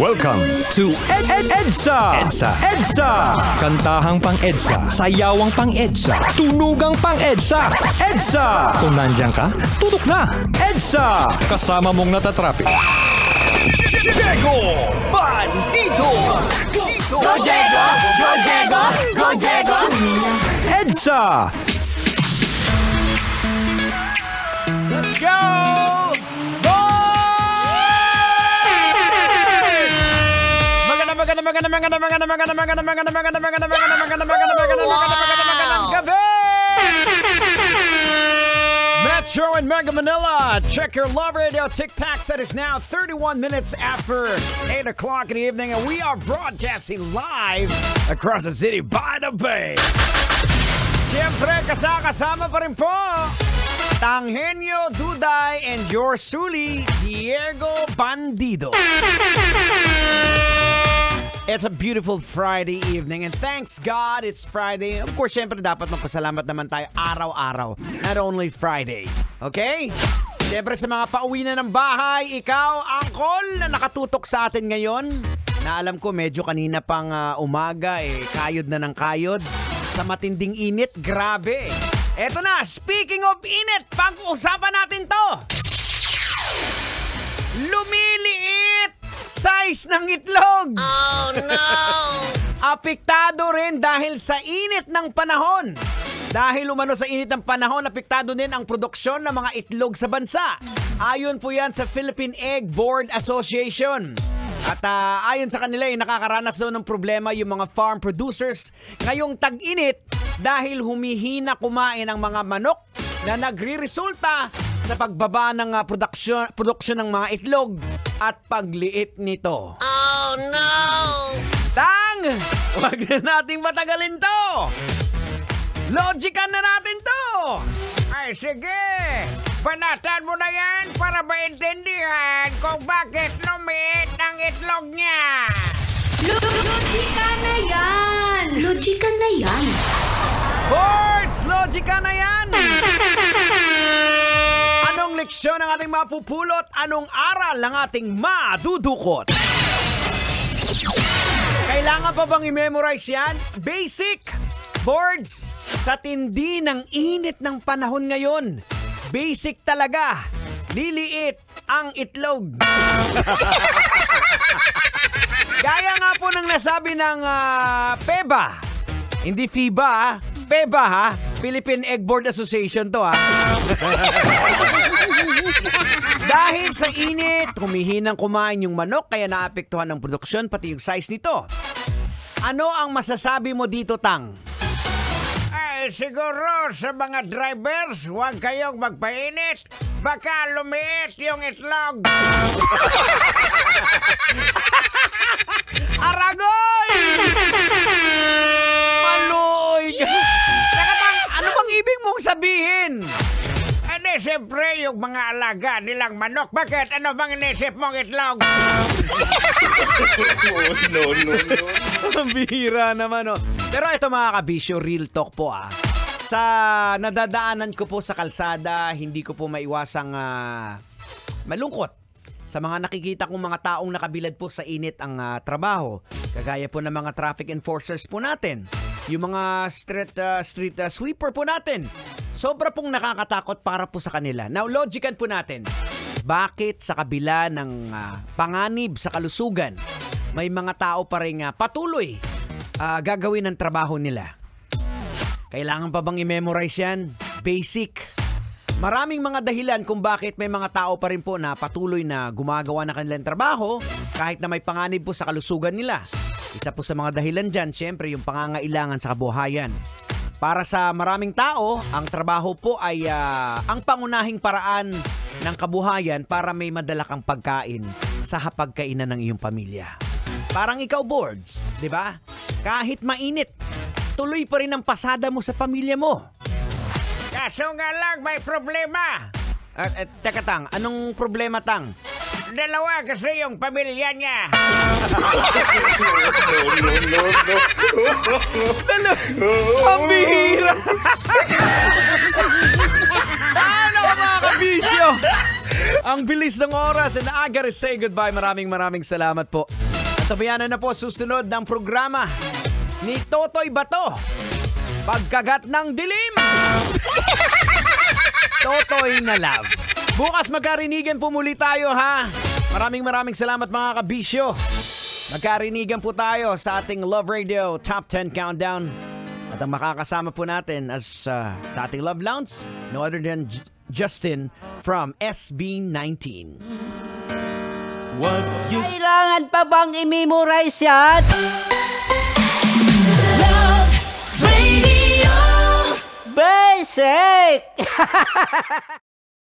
Welcome to EDSA! Kantahang pang EDSA, sayawang pang EDSA, tunugang pang EDSA. EDSA! Kung nandyan ka, tutok na! EDSA! Kasama mong natatrapik. Diego Bandido! Go Diego! Go Diego! Go Diego! EDSA! Let's go! Gabi! Metro and Mega Manila, check your Love Radio TikToks. That is now 31 minutes after 8 o'clock in the evening, and we are broadcasting live across the city by the bay. Siyempre, kasama pa rin po Tanghenyo Duday and your Suli, Diego Bandido. It's a beautiful Friday evening, and thanks God it's Friday. Of course, syempre dapat magpasalamat naman tayo araw-araw, not only Friday. Okay? Syempre sa mga pauwi na ng bahay, ikaw, Angkol, na nakatutok sa atin ngayon, na alam ko medyo kanina pang umaga, kayod na ng kayod. Sa matinding init, grabe. Eto na, speaking of init, pag-usapan natin to. Lumiliit size ng itlog. Oh no! Apektado rin dahil sa init ng panahon. Dahil umano sa init ng panahon, apektado din ang produksyon ng mga itlog sa bansa. Ayon po yan sa Philippine Egg Board Association. At ayon sa kanila, nakakaranas daw ng problema yung mga farm producers ngayong tag-init dahil humihina kumain ang mga manok na nagre-resulta sa pagbaba ng produksyon ng mga itlog at pagliit nito. Oh no! Tang! Huwag na nating matagalin to! Logican na natin to! Ay sige! Panatan mo na yan para maintindihan kung bakit lumiit ang itlog niya! Logika na yan! Logika na yan! Boards! Logica na yan! Anong leksyon ang ating mapupulot? Anong aral ang ating madudukot? Kailangan pa bang i-memorize yan? Basic! Boards! Sa tindi ng init ng panahon ngayon, basic talaga. Liliit ang itlog. Gaya nga po ng nasabi ng PEBA. Hindi FIBA, PEBA ha. Philippine Egg Board Association to ha. Dahil sa init, humihinang kumain yung manok kaya naapektuhan ng produksyon pati yung size nito. Ano ang masasabi mo dito, Tang? Siguro sa mga drivers, huwag kayong magpainit. Baka lumiit yung itlog. Aragoy! Maloy! Teka Tang, ano bang ibig mong sabihin? Siyempre, yung mga alaga nilang manok. Bakit? Ano bang inisip mong itlog? No. Ang bihira naman, oh. Pero ito mga kabisyo, real talk po Sa nadadaanan ko po sa kalsada, hindi ko po maiwasang malungkot sa mga nakikita kong mga taong nakabilad po sa init ang trabaho. Kagaya po ng mga traffic enforcers po natin. Yung mga street sweeper po natin. Sobra pong nakakatakot para po sa kanila. Now, logican po natin. Bakit sa kabila ng panganib sa kalusugan, may mga tao pa rin patuloy gagawin ang trabaho nila? Kailangan pa bang i-memorize yan? Basic. Maraming mga dahilan kung bakit may mga tao pa rin po na patuloy na gumagawa ng kanilang trabaho kahit na may panganib po sa kalusugan nila. Isa po sa mga dahilan dyan, syempre, yung pangangailangan sa kabuhayan. Para sa maraming tao, ang trabaho po ay ang pangunahing paraan ng kabuhayan para may madala kang pagkain sa hapagkainan ng iyong pamilya. Parang ikaw, Boards, di ba? Kahit mainit, tuloy pa rin ang pasada mo sa pamilya mo. Kaso nga lang, may problema. Teka, Tang, anong problema, Tang? Dalawa kasi yung pamilya niya. Ang bihira. Ano mga kabisyo? Ang bilis ng oras and I gotta say goodbye. Maraming salamat po. At tabayanan na po susunod ng programa ni Totoy Bato. Pagkagat ng dilim. Totoy na love. Bukas magkarinigan po muli tayo ha. Maraming salamat mga kabisyo. Magkarinigan po tayo sa ating Love Radio Top 10 Countdown. At ang makakasama po natin as sa ating Love Lounge, no other than Justin from SB19. Kailangan pa bang i-memorize yan? Love Radio Basic!